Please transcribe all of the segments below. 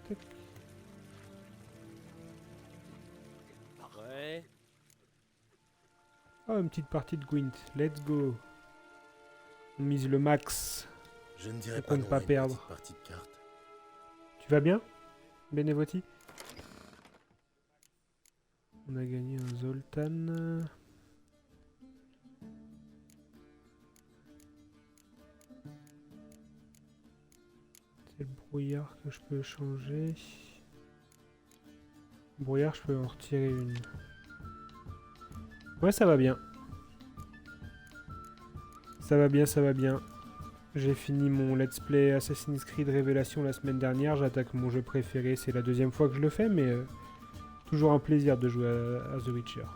tac. Ouais. Oh, une petite partie de Gwent. Let's go. On mise le max. Je ne On dirais pas compte non pas à une perdre. petite partie de cartes. Tu vas bien, Benevoti? On a gagné un Zoltan. C'est le brouillard que je peux changer. Brouillard, je peux en retirer une. Ouais, ça va bien. Ça va bien, ça va bien. J'ai fini mon let's play Assassin's Creed Révélation la semaine dernière. J'attaque mon jeu préféré. C'est la deuxième fois que je le fais, mais toujours un plaisir de jouer à The Witcher.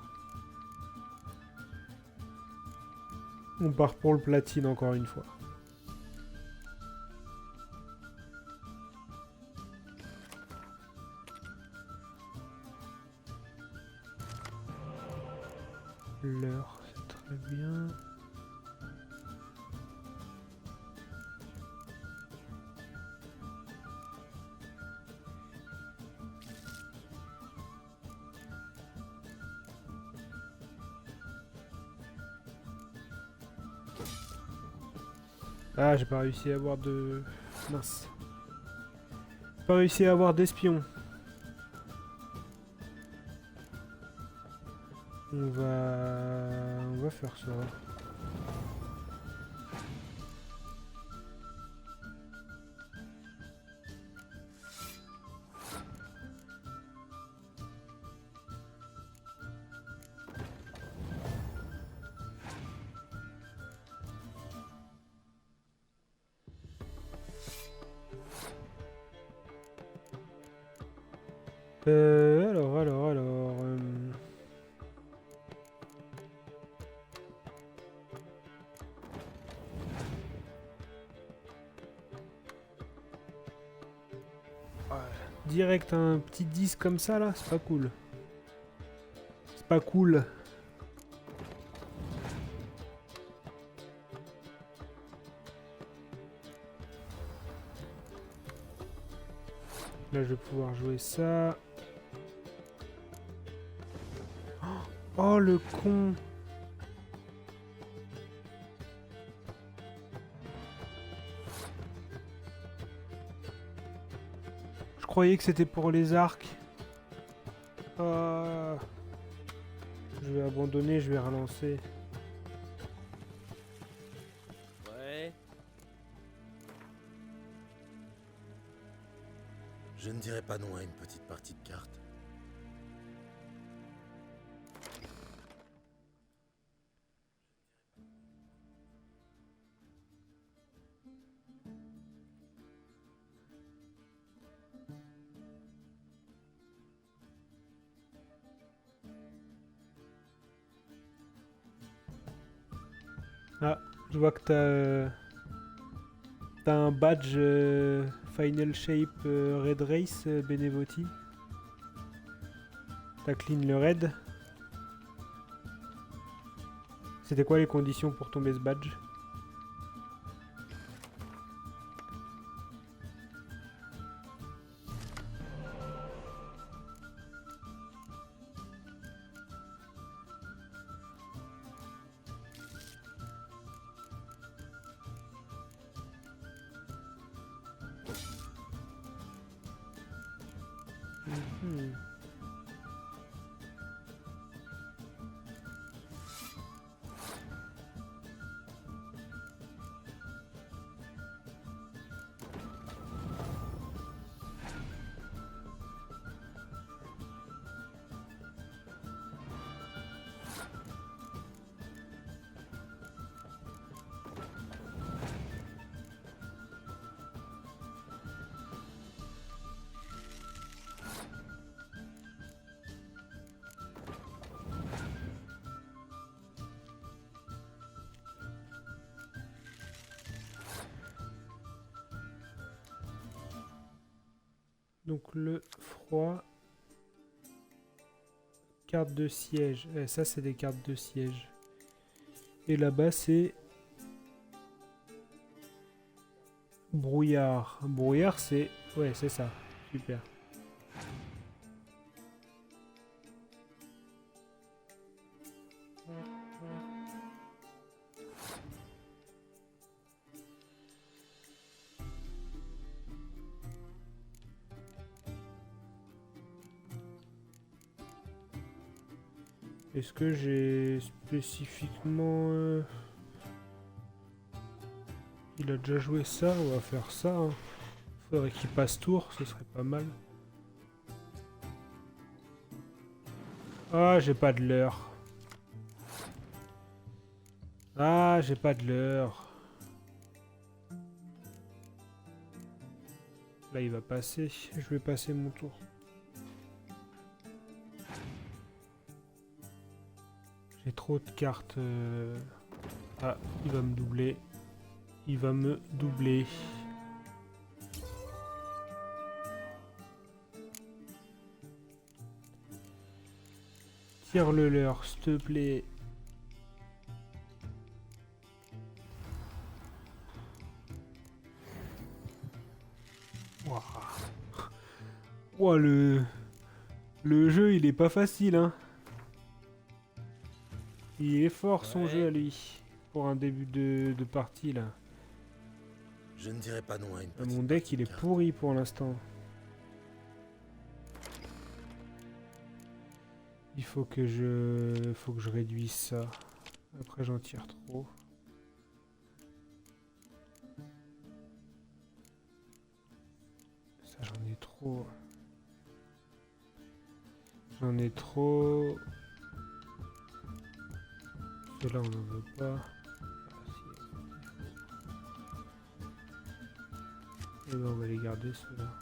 On part pour le platine encore une fois. L'heure, c'est très bien. Ah, j'ai pas réussi à avoir de... Mince. Pas réussi à avoir d'espion. On va faire ça. Alors. Direct un petit 10 comme ça là, c'est pas cool. C'est pas cool. Là je vais pouvoir jouer ça. Oh le con. Je croyais que c'était pour les arcs. Ah. Je vais abandonner, je vais relancer. Ouais. Je ne dirais pas non à une petite partie de cartes. Ah, je vois que t'as un badge Final Shape Red Race Benevoti. T'as clean le raid. C'était quoi les conditions pour tomber ce badge? Mhm. Donc le froid. Carte de siège. Ça, c'est des cartes de siège. Et là-bas, c'est... Brouillard. Brouillard, c'est... Ouais, c'est ça. Super. Est-ce que j'ai spécifiquement... Il a déjà joué ça, on va faire ça. Hein. Faudrait qu'il passe tour, ce serait pas mal. Ah, j'ai pas de l'heure. Ah, j'ai pas de l'heure. Là, il va passer. Je vais passer mon tour. J'ai trop de cartes. Ah, il va me doubler. Il va me doubler. Tire-le leur, s'il te plaît. Wouah. Ouah, le jeu, il est pas facile, hein. Il est fort, son Ouais. jeu, à lui. Pour un début de partie, là. Je ne dirai pas non à une petite Mon deck, partie il de est cartes. pourri pour l'instant. Il faut que je réduise ça. Après, j'en tire trop. Ça, j'en ai trop. J'en ai trop. Ceux-là, on n'en veut pas. Ah, si. Et ben, on va les garder, ceux-là.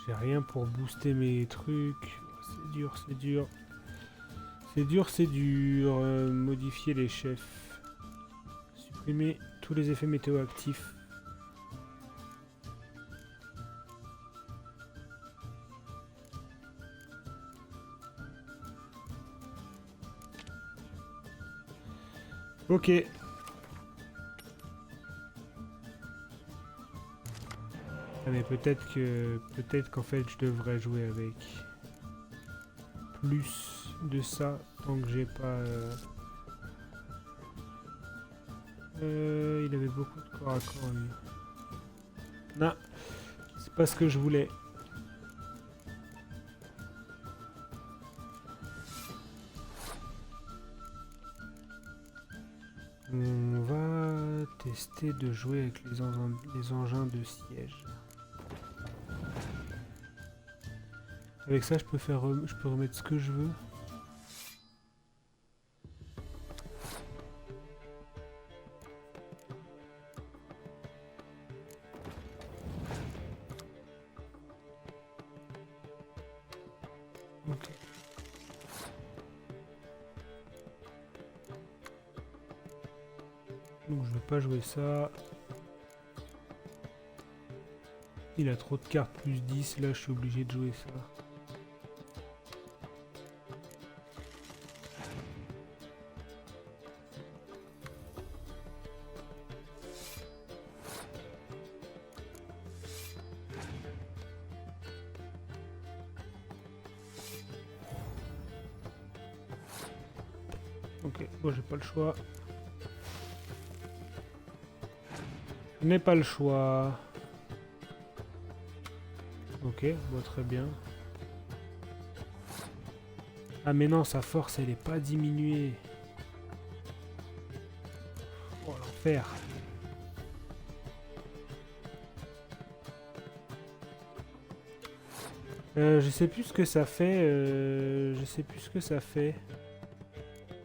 J'ai rien pour booster mes trucs. C'est dur, c'est dur. C'est dur, c'est dur. Modifier les chefs. Supprimer tous les effets météo actifs. Ok. Ah, mais peut-être qu'en fait je devrais jouer avec plus de ça tant que j'ai pas. Il avait beaucoup de corps à corps lui. Non, c'est pas ce que je voulais. On va tester de jouer avec les engins de siège. Avec ça, je peux remettre ce que je veux. Ok. Donc je vais pas jouer ça. Il a trop de cartes plus 10, là je suis obligé de jouer ça. Ok, bon j'ai pas le choix. Je n'ai pas le choix. Ok, bon très bien. Ah mais non, sa force elle est pas diminuée. Oh l'enfer. Je sais plus ce que ça fait. Je sais plus ce que ça fait.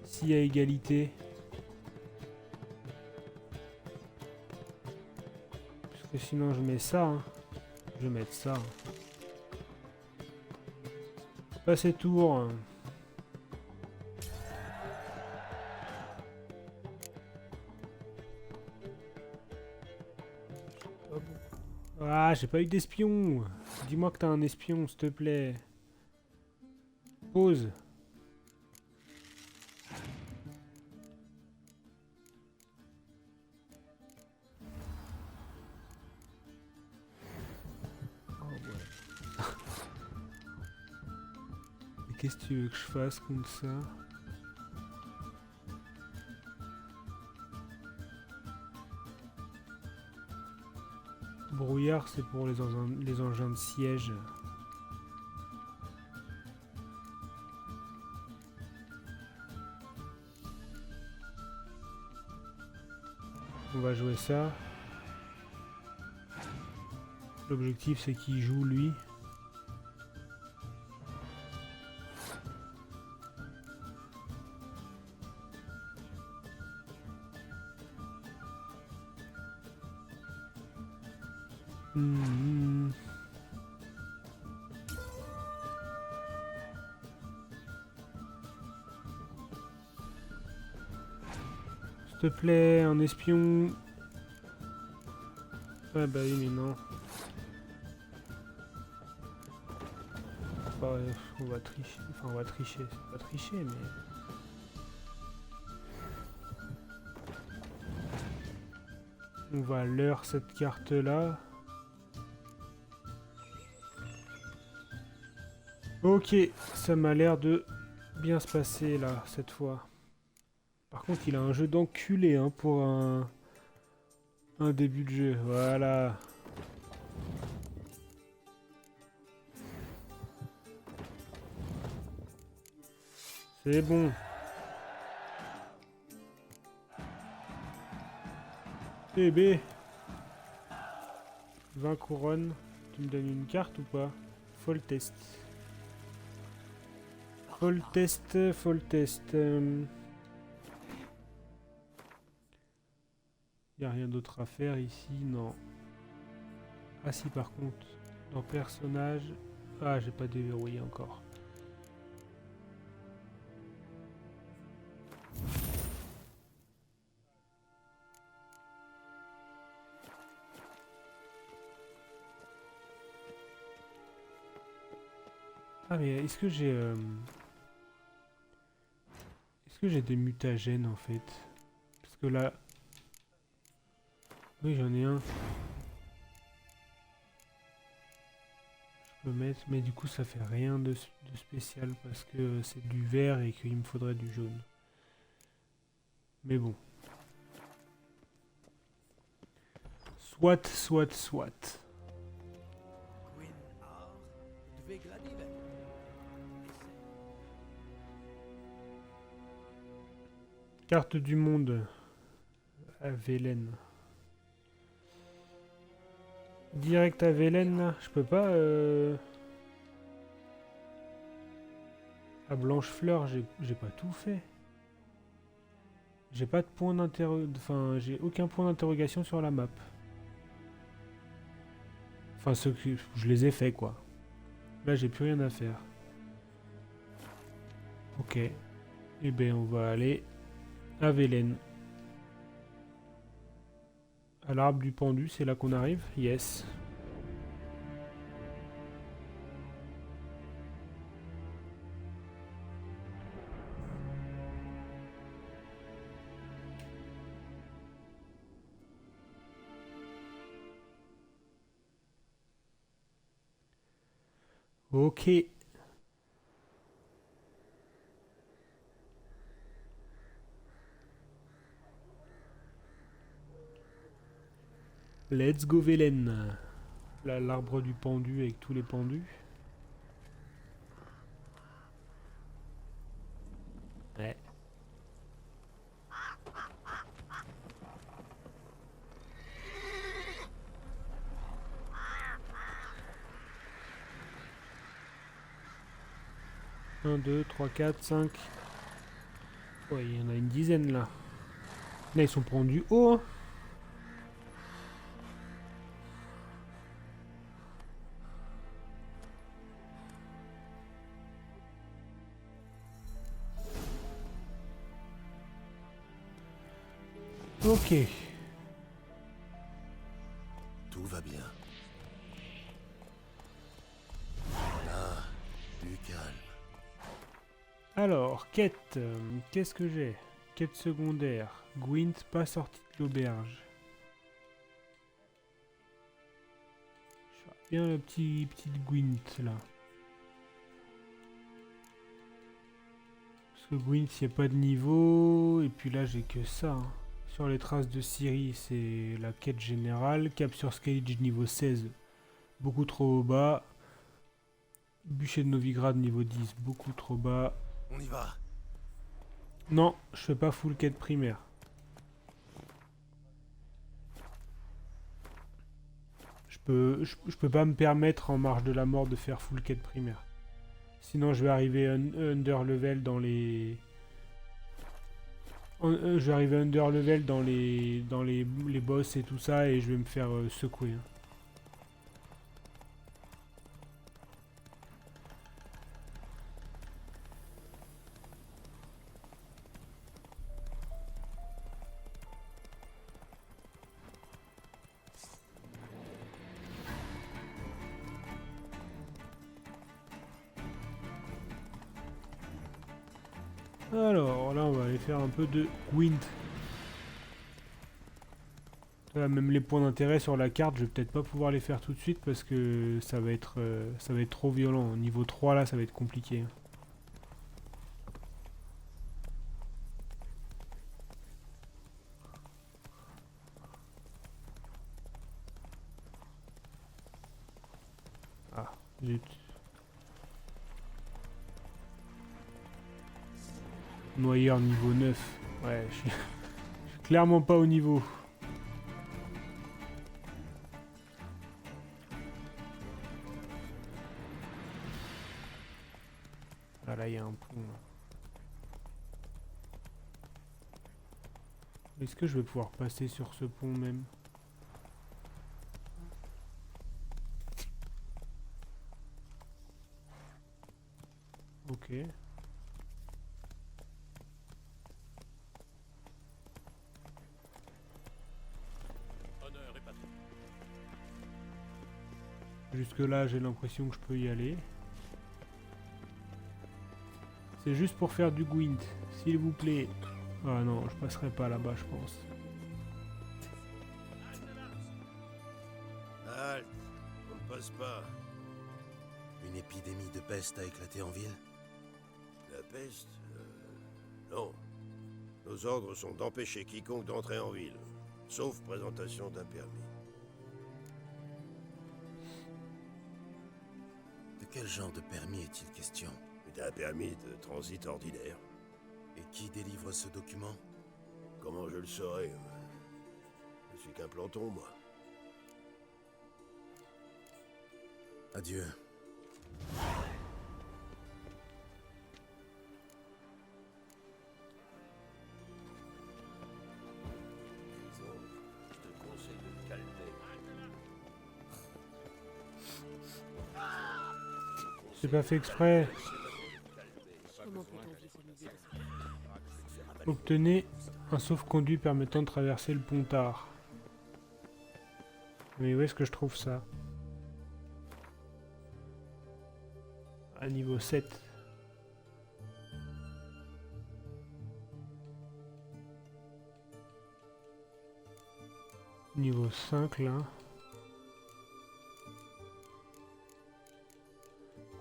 S'il y a égalité. Parce que sinon je mets ça. Hein. Je vais mettre ça. Passer tour. Hein. Ah, j'ai pas eu d'espion. Dis-moi que t'as un espion, s'il te plaît. Pause. qu'est-ce que tu veux que je fasse contre ça? Brouillard, c'est pour les engins de siège. On va jouer ça. L'objectif, c'est qu'il joue, lui. S'il te plaît, un espion. Ah bah oui, mais non. Bah, on va tricher. Enfin, on va tricher. C'est pas tricher, mais... On va leurre cette carte-là. Ok, ça m'a l'air de bien se passer, là, cette fois. Par contre, il a un jeu d'enculé, hein, pour un début de jeu. Voilà. C'est bon. Bébé. 20 couronnes. Tu me donnes une carte ou pas? Faut le test. Faut le test, faut le test. Y a rien d'autre à faire ici, non. Ah si, par contre, dans personnage... Ah, j'ai pas déverrouillé encore. Ah mais est-ce que j'ai... Est-ce que j'ai des mutagènes en fait? Parce que là... Oui, j'en ai un. Je peux mettre, mais du coup ça fait rien de spécial parce que c'est du vert et qu'il me faudrait du jaune. Mais bon. Soit, soit, soit. Carte du monde. À Vélène. Direct à Vélène là. Je peux pas... À Blanchefleur, j'ai pas tout fait. J'ai pas de point d'interrogation... Enfin, j'ai aucun point d'interrogation sur la map. Enfin, ceux que je les ai fait, quoi. Là, j'ai plus rien à faire. Ok. Eh ben, on va aller à Vélène. À l'arbre du pendu, c'est là qu'on arrive? Yes. Ok. Let's go Vélène. Là, l'arbre du pendu avec tous les pendus. Ouais. Un, 2, 3, 4, 5. Ouais, il y en a une dizaine là. Là, ils sont pendus haut. Hein. Ok. Tout va bien. Là, du calme. Alors, quête. Qu'est-ce que j'ai? Quête secondaire. Gwent pas sorti de l'auberge. Je fais bien le petit Gwent là. Ce Gwent, il n'y a pas de niveau. Et puis là, j'ai que ça. Hein. Sur les traces de Ciri, c'est la quête générale. Cap sur Skyridge niveau 16, beaucoup trop bas. Bûcher de Novigrad niveau 10, beaucoup trop bas. On y va. Non, je fais pas full quête primaire. Je peux pas me permettre en marge de la mort de faire full quête primaire. Sinon je vais arriver under level dans les... je vais arriver under level dans les boss et tout ça et je vais me faire secouer. Hein. Alors là on va aller faire un peu de Gwent. Même les points d'intérêt sur la carte, je vais peut-être pas pouvoir les faire tout de suite parce que ça va être trop violent. Niveau 3 là ça va être compliqué. Ah, zut. Noyeur niveau 9. Ouais, je suis clairement pas au niveau. Ah là, il y a un pont. Est-ce que je vais pouvoir passer sur ce pont même? Ok. Jusque là, j'ai l'impression que je peux y aller. C'est juste pour faire du Gwent, s'il vous plaît. Ah non, je passerai pas là-bas, je pense. Halt. On ne passe pas. Une épidémie de peste a éclaté en ville? La peste? Non. Nos ordres sont d'empêcher quiconque d'entrer en ville, sauf présentation d'un permis. De quel genre de permis est-il question? D'un permis de transit ordinaire. Et qui délivre ce document? Comment je le saurais? Je suis qu'un planton, moi. Adieu. Je te conseille de te calmer. J'ai pas fait exprès. Comment peut-on vivre une vie? Obtenez un sauf-conduit permettant de traverser le Pontard. Mais où est-ce que je trouve ça? À niveau 7. Niveau 5 là.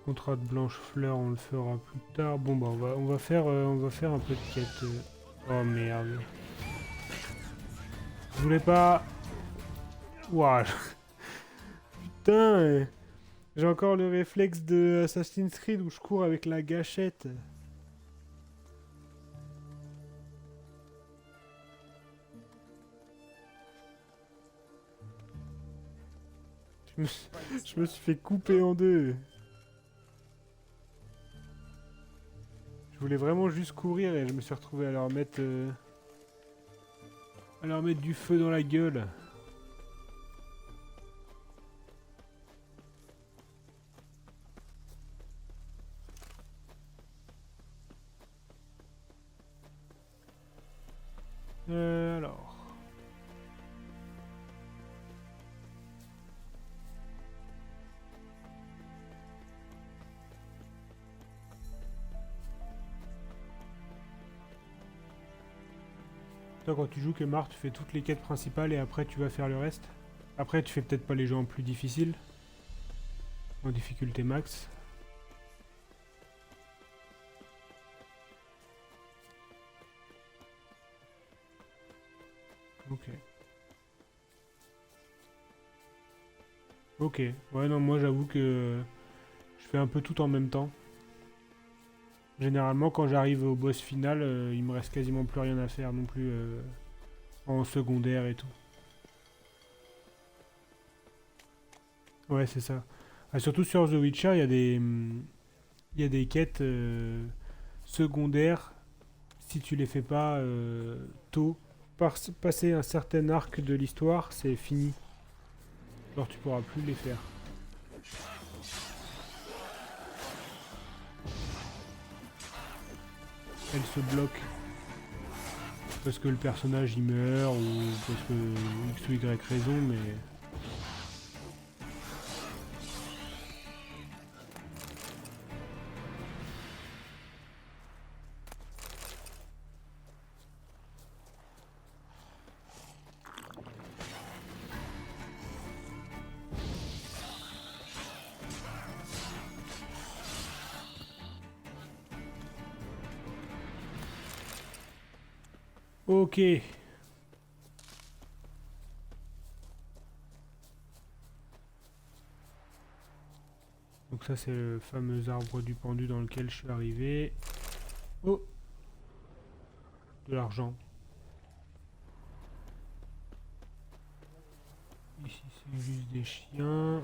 Contrat de Blanche-Fleur, on le fera plus tard. Bon bah on va faire un peu de quête. Oh merde. Je voulais pas. Ouah. Putain. J'ai encore le réflexe de Assassin's Creed où je cours avec la gâchette. Je me suis fait couper en deux. Je voulais vraiment juste courir et je me suis retrouvé à leur mettre du feu dans la gueule. Alors. Toi, quand tu joues Kemar, tu fais toutes les quêtes principales et après tu vas faire le reste. Après, tu fais peut-être pas les jeux en plus difficile. En difficulté max. Ok. Ok. Ouais, non, moi j'avoue que je fais un peu tout en même temps. Généralement, quand j'arrive au boss final, il me reste quasiment plus rien à faire non plus en secondaire et tout. Ouais, c'est ça. Ah, surtout sur The Witcher, il y a des quêtes secondaires. Si tu les fais pas tôt, passer un certain arc de l'histoire, c'est fini. Alors tu pourras plus les faire. Elle se bloque parce que le personnage il meurt ou parce que X ou Y raison, mais ok. Donc ça c'est le fameux arbre du pendu dans lequel je suis arrivé. Oh, de l'argent. Ici c'est juste des chiens.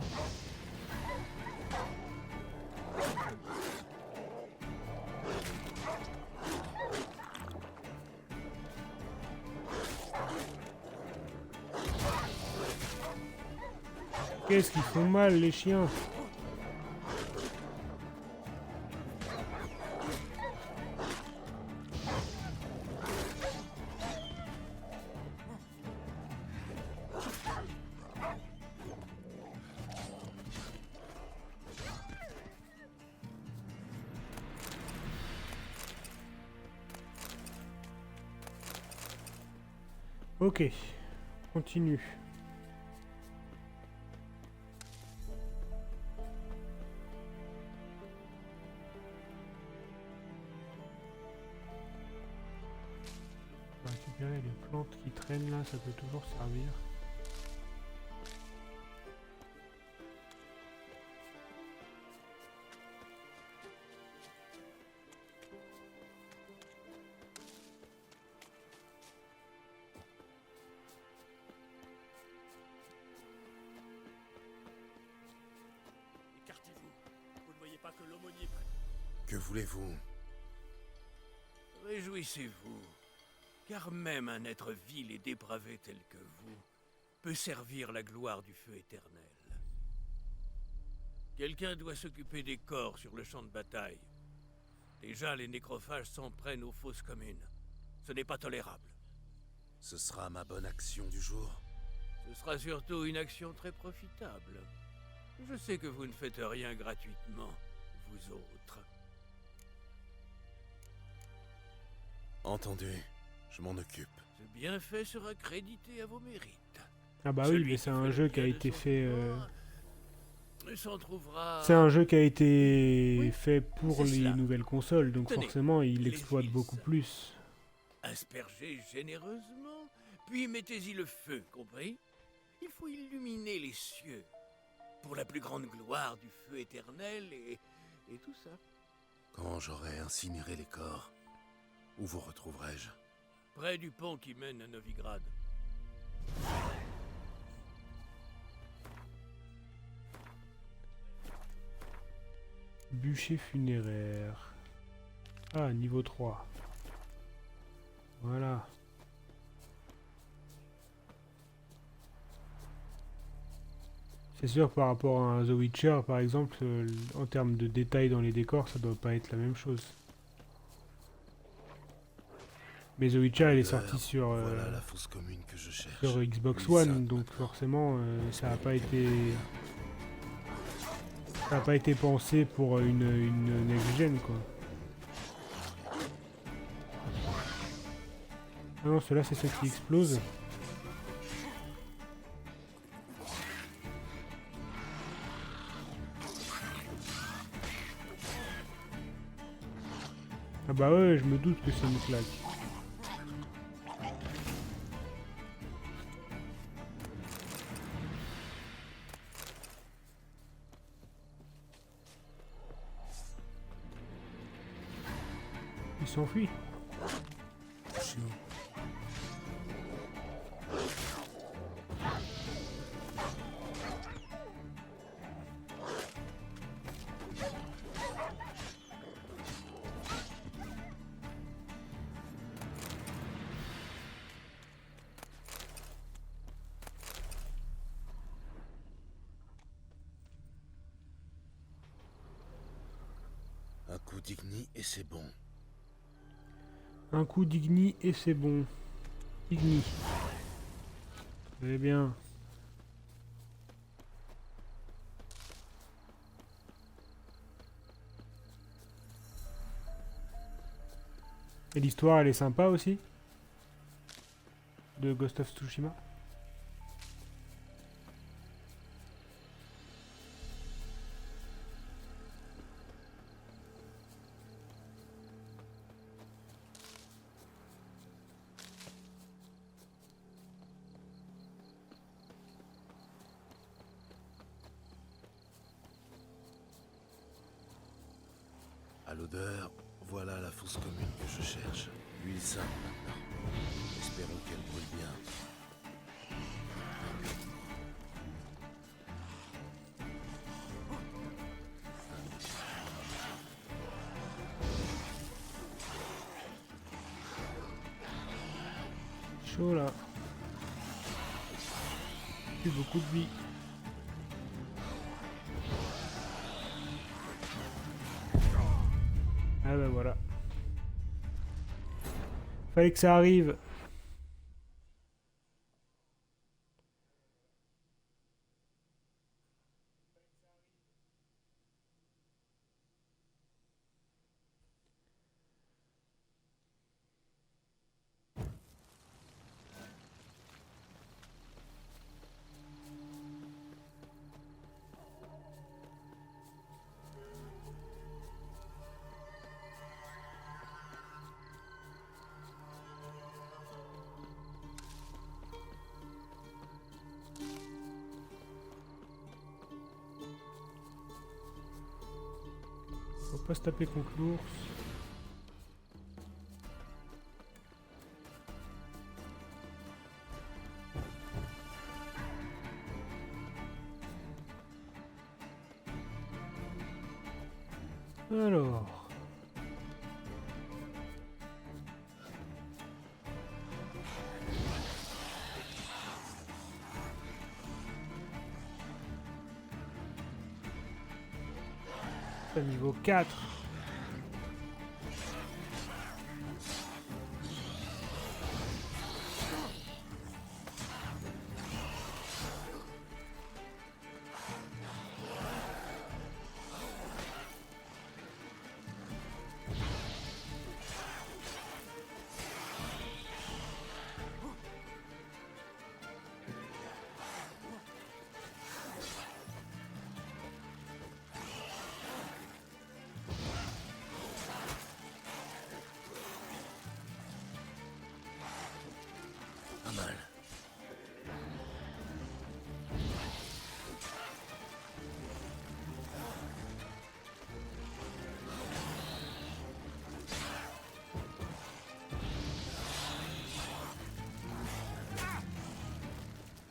Qu'est-ce qu'ils font mal les chiens? Ok, continue. On va récupérer les plantes qui traînent là, ça peut toujours servir. Écartez-vous. Vous ne voyez pas que l'aumônier... Que voulez-vous? Réjouissez-vous, car même un être vil et dépravé tel que vous peut servir la gloire du feu éternel. Quelqu'un doit s'occuper des corps sur le champ de bataille. Déjà, les nécrophages s'en prennent aux fosses communes. Ce n'est pas tolérable. Ce sera ma bonne action du jour. Ce sera surtout une action très profitable. Je sais que vous ne faites rien gratuitement, vous autres. Entendu, je m'en occupe. Ce bienfait sera crédité à vos mérites. Ah bah oui, Celui mais qui c'est fait un le jeu qui a bien de été son fait... pouvoir s'en trouvera... C'est un jeu qui a été Oui, fait pour c'est les cela. nouvelles consoles, donc Tenez, forcément il les exploite huiles. beaucoup plus. Aspergez généreusement, puis mettez-y le feu, compris? Il faut illuminer les cieux, pour la plus grande gloire du feu éternel et tout ça. Quand j'aurai incinéré les corps, où vous retrouverai-je? Près du pont qui mène à Novigrad. Bûcher funéraire. Ah, niveau 3. Voilà. C'est sûr, par rapport à un The Witcher, par exemple, en termes de détails dans les décors, ça doit pas être la même chose. Mais The Witcher, il est sorti sur, Voilà la fosse commune que je cherche. sur Xbox Oui, ça, One, donc maintenant. forcément, ça n'a pas été... Ça n'a pas été pensé pour une next-gen, quoi. Ah non, ceux-là, c'est ceux qui explosent. Ah bah ouais, je me doute que c'est une claque. Il s'enfuit. Un coup d'Igni et c'est bon. Un coup d'Igni et c'est bon. Igni. Eh bien. Et l'histoire, elle est sympa aussi. De Ghost of Tsushima. À l'odeur, voilà la fosse commune que je cherche. L'huile simple maintenant. Espérons qu'elle brûle bien. Chaud là. Plus beaucoup de vie. Ah bah voilà. Fallait que ça arrive. Faut pas se taper contre l'ours. Alors. Niveau 4. Pas mal.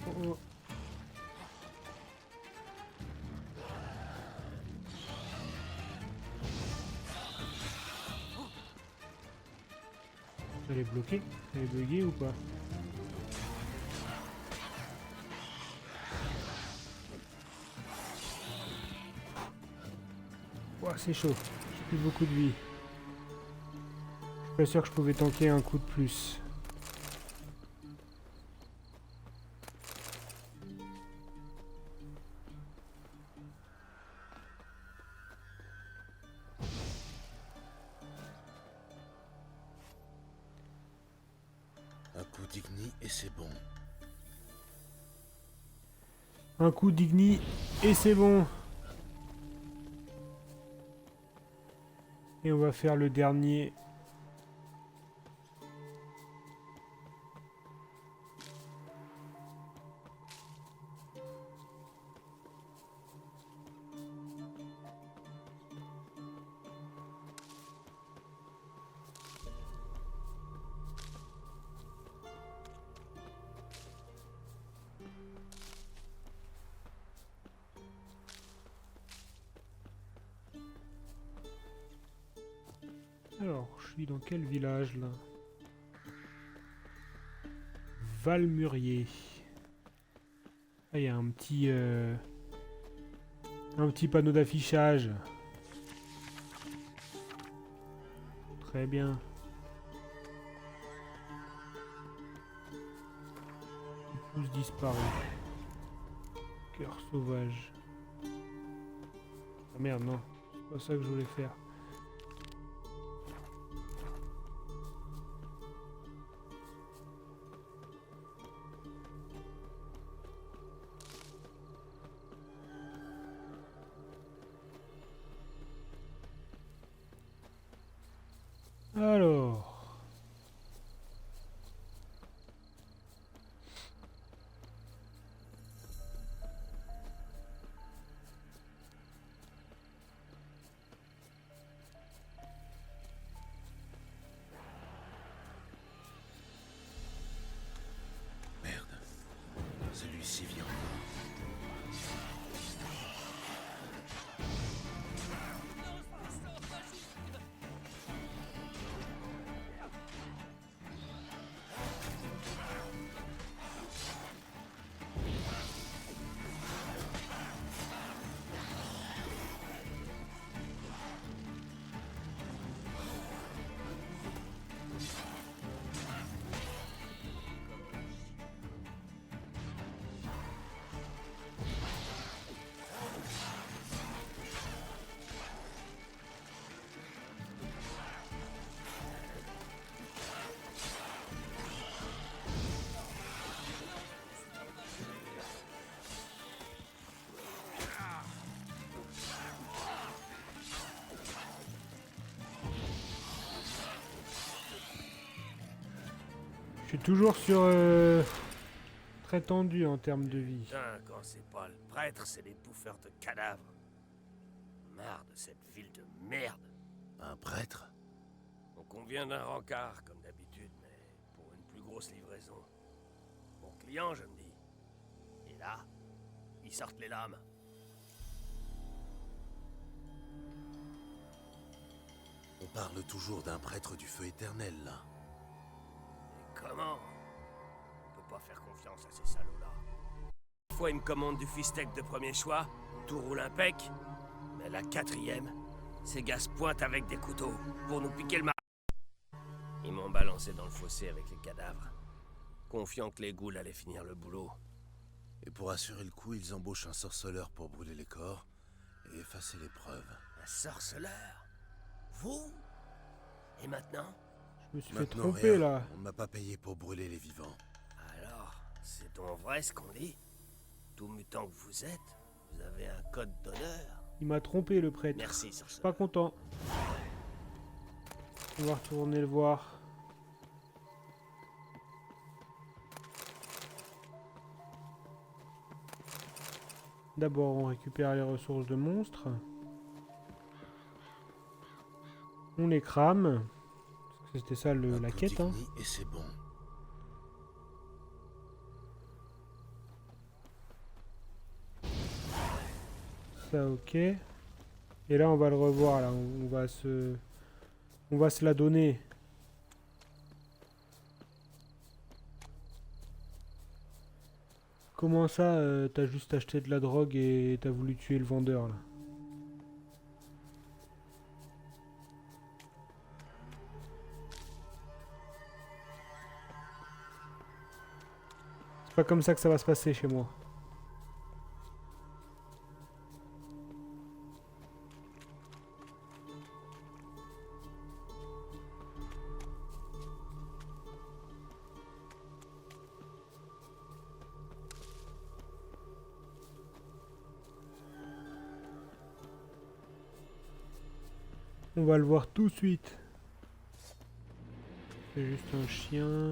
Oh, oh. Elle est bloquée? Elle est buggée ou pas? Ouah, c'est chaud. J'ai plus beaucoup de vie. Je suis pas sûr que je pouvais tanker un coup de plus. Un coup d'Igni et c'est bon. Un coup d'Igni et c'est bon. Et on va faire le dernier. suis dans quel village là? Valmurier. Ah, il y a un petit panneau d'affichage. Très bien. Tous disparus. Cœur sauvage. Ah merde, non. C'est pas ça que je voulais faire. Alors... Merde. Celui-ci vient encore. Je suis toujours sur... très tendu en termes de vie. Putain, quand c'est pas le prêtre, c'est les bouffeurs de cadavres. Marre de cette ville de merde. Un prêtre? On convient d'un rencard, comme d'habitude, mais pour une plus grosse livraison. Bon client, je me dis. Et là, ils sortent les lames. On parle toujours d'un prêtre du feu éternel, là. Et comment? On peut pas faire confiance à ces salauds-là. Une fois, ils me commandent du fistec de premier choix, tout roule impec. Mais la quatrième, ces gars se pointent avec des couteaux pour nous piquer le mar... Ils m'ont balancé dans le fossé avec les cadavres, confiant que les ghouls allaient finir le boulot. Et pour assurer le coup, ils embauchent un sorceleur pour brûler les corps et effacer les preuves. Un sorceleur? Vous? Et maintenant? Je me suis fait tromper là. On ne m'a pas payé pour brûler les vivants. Alors, c'est donc vrai ce qu'on dit? Tout mutant que vous êtes, vous avez un code d'honneur. Il m'a trompé le prêtre. Merci, Je suis sorceleur. pas content. On va retourner le voir. D'abord, on récupère les ressources de monstres. On les crame. Parce que c'était ça la quête. Hein. Et c'est bon. Ça, ok. Et là, on va le revoir. Là, on va se la donner. Comment ça, t'as juste acheté de la drogue et t'as voulu tuer le vendeur là? C'est pas comme ça que ça va se passer chez moi. On va le voir tout de suite. C'est juste un chien.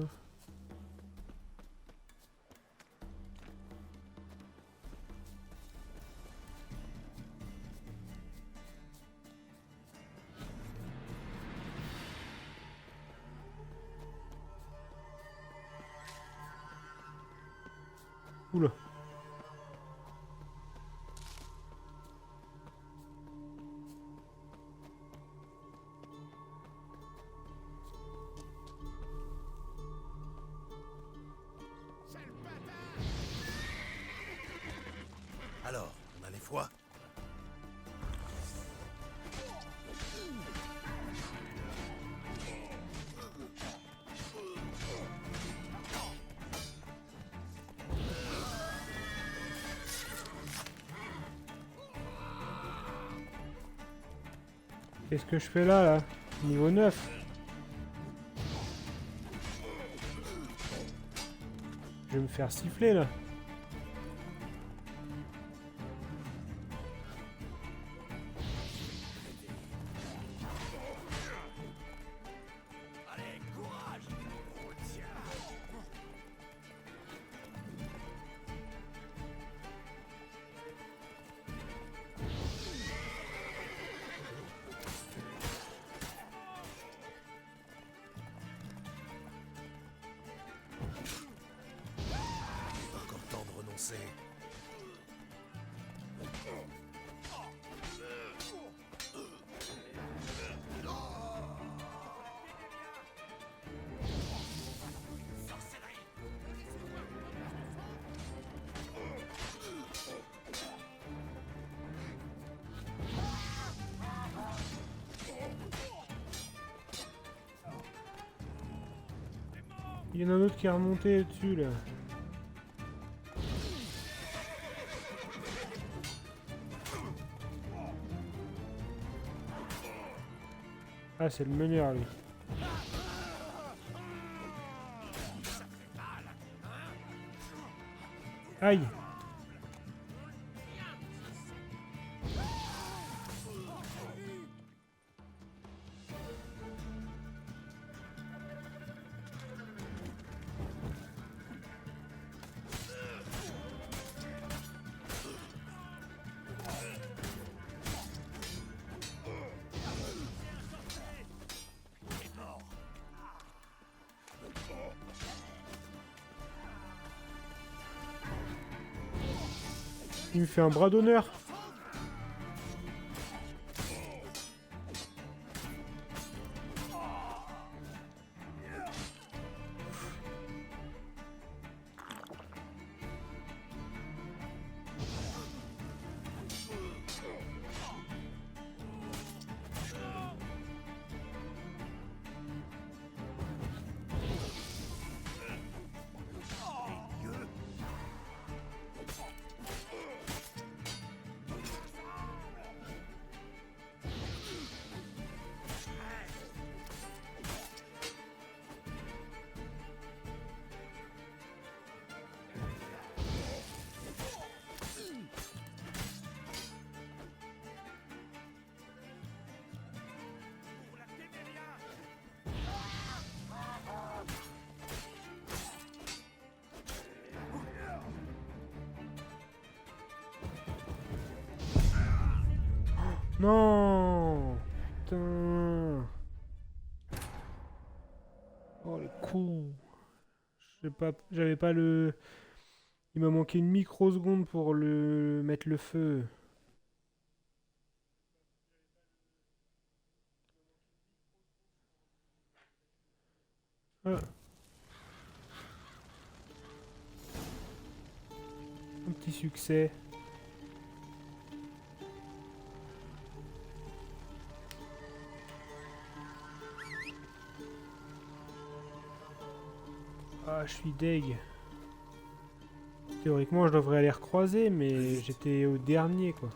Oula. fois. Qu'est-ce que je fais là? Niveau 9. Je vais me faire siffler là. Allez, courage. On le tient. Pas encore temps de renoncer. Il y en a un autre qui est remonté dessus là. Ah, c'est le meneur lui. Aïe. Il me fait un bras d'honneur. Non. Putain. Oh le con. Je sais pas, j'avais pas le... Il m'a manqué une microseconde pour le mettre le feu. Ah. Un petit succès. Ah, je suis deg. Théoriquement, je devrais aller recroiser, mais j'étais au dernier, quoi.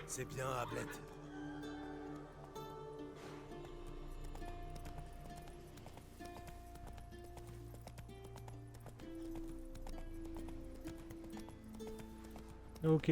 C'est bien, Ablette. Ok.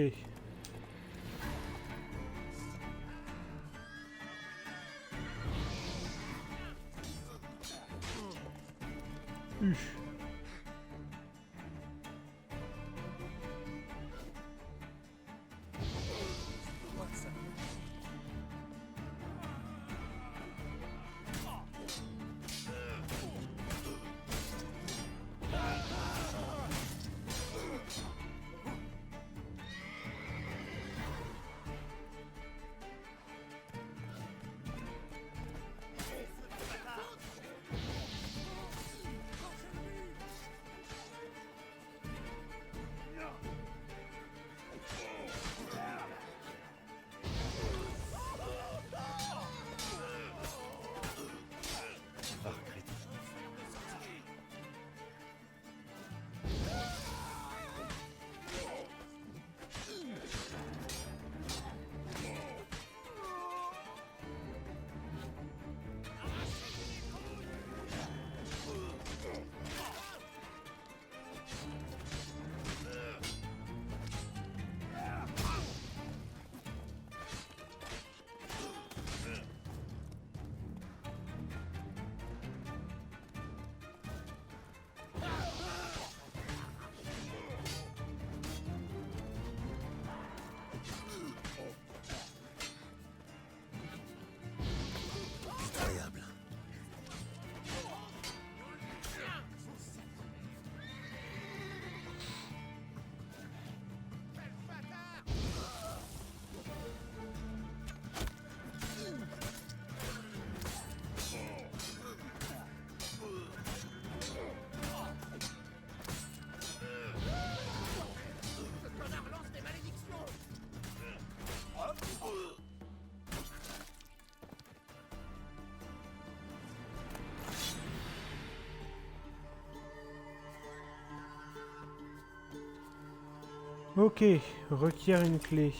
Ok, requiert une clé.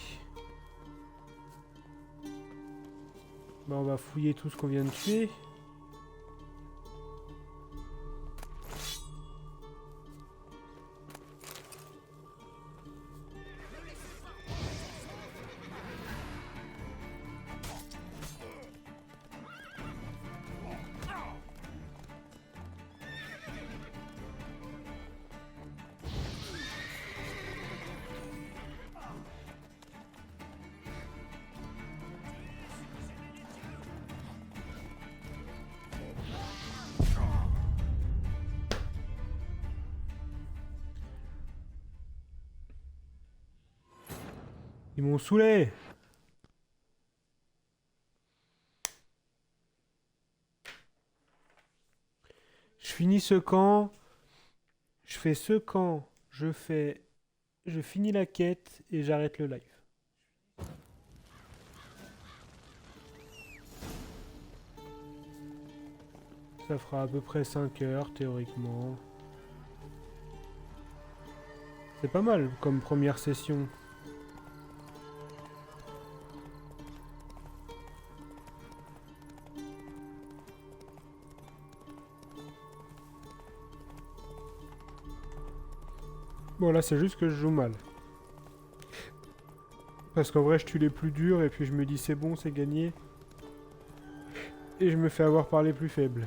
Bah, on va fouiller tout ce qu'on vient de tuer. Ils m'ont saoulé. Je finis ce camp. Je fais ce camp. Je finis la quête et j'arrête le live. Ça fera à peu près 5 heures théoriquement. C'est pas mal comme première session. Bon là c'est juste que je joue mal. Parce qu'en vrai je tue les plus durs et puis je me dis c'est bon, c'est gagné. Et je me fais avoir par les plus faibles.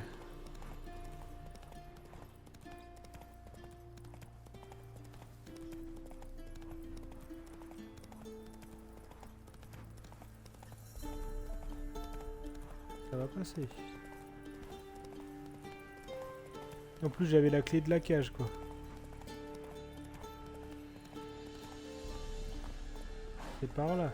Ça va passer. En plus j'avais la clé de la cage quoi. C'est par là.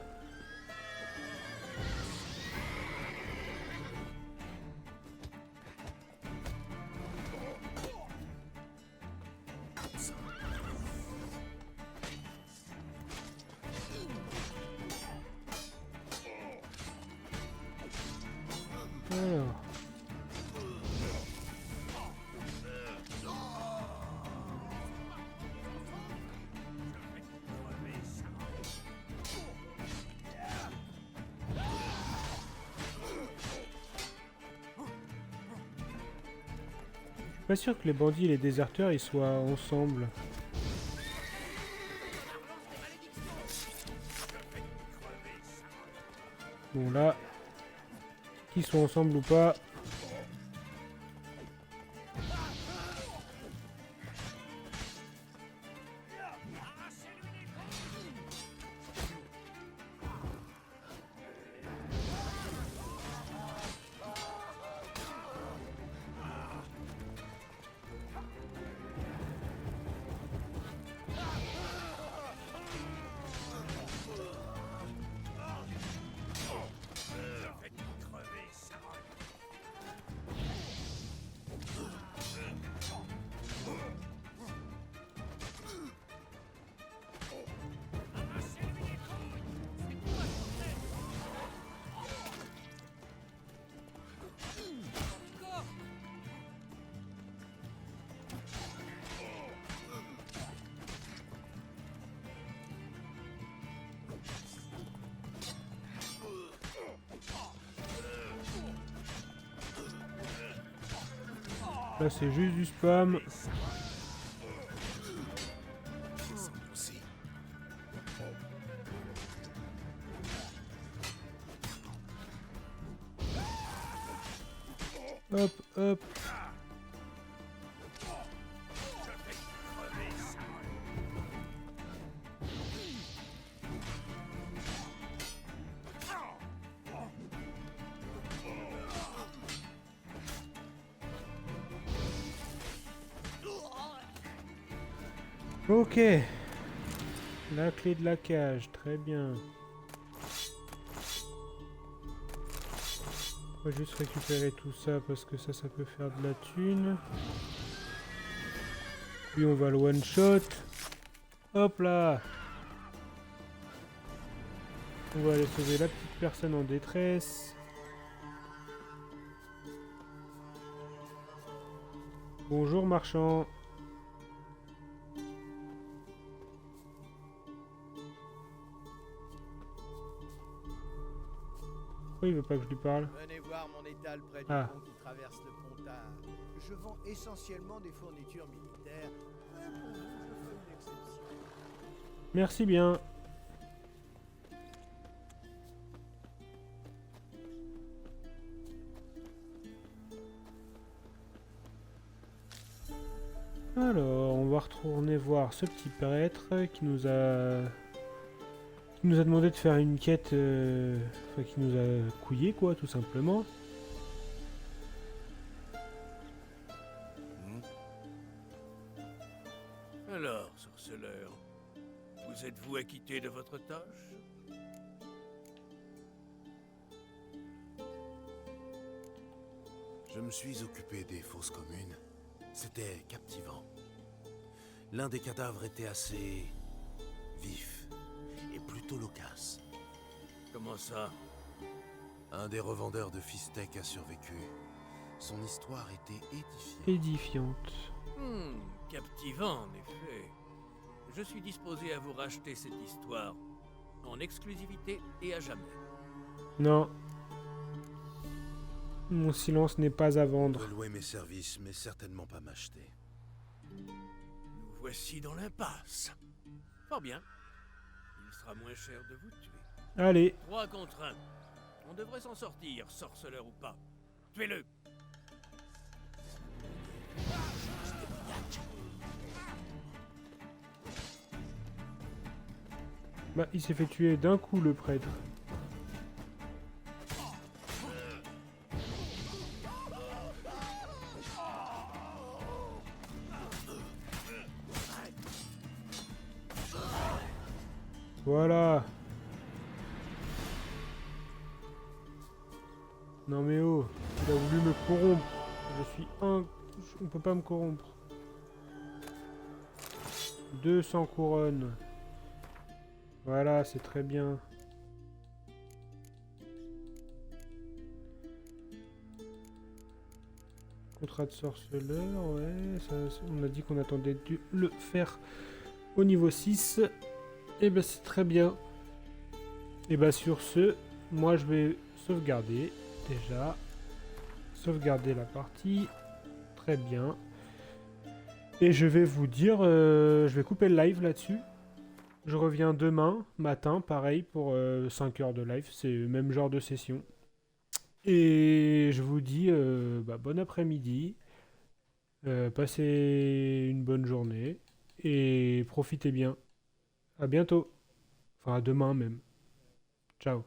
Alors. Pas sûr que les bandits et les déserteurs ils soient ensemble. Bon là, qu'ils soient ensemble ou pas. Là c'est juste du spam. Hop, hop. Ok. La clé de la cage, très bien. On va juste récupérer tout ça parce que ça peut faire de la thune. Puis on va le one shot. Hop là. On va aller sauver la petite personne en détresse. Bonjour marchand. Pourquoi il veut pas que je lui parle? Venez voir mon étal près du Ah. pont qui traverse le Pontard. Je vends essentiellement des fournitures militaires. Mais pour vous, je fais une exception. Merci bien. Alors, on va retourner voir ce petit prêtre qui nous a demandé de faire une quête, enfin qui nous a couillé quoi, tout simplement. Alors, sorceleur, vous êtes-vous acquitté de votre tâche? Je me suis occupé des fosses communes. C'était captivant. L'un des cadavres était assez vif et plutôt loquace. Comment ça? Un des revendeurs de Fistech a survécu. Son histoire était édifiante. Édifiante. Captivant en effet. Je suis disposé à vous racheter cette histoire, en exclusivité et à jamais. Non. Mon silence n'est pas à On vendre. peut louer mes services, mais certainement pas m'acheter. Nous voici dans l'impasse. Fort bien. Il sera moins cher de vous tuer. Allez, 3 contre 1. On devrait s'en sortir, sorceleur ou pas. Tuez-le! bah il s'est fait tuer d'un coup le prêtre. Voilà. Non mais oh, il a voulu me corrompre. Je suis un... On peut pas me corrompre. 200 couronnes. Voilà, c'est très bien. Contrat de sorceleur, ouais. On a dit qu'on attendait de le faire au niveau 6. Et ben c'est très bien. Et ben sur ce, moi je vais sauvegarder déjà. Sauvegarder la partie. Très bien. Et je vais vous dire, je vais couper le live là-dessus. Je reviens demain matin, pareil, pour 5 heures de live. C'est le même genre de session. Et je vous dis bon après-midi. Passez une bonne journée. Et profitez bien. À bientôt. Enfin, à demain même. Ciao.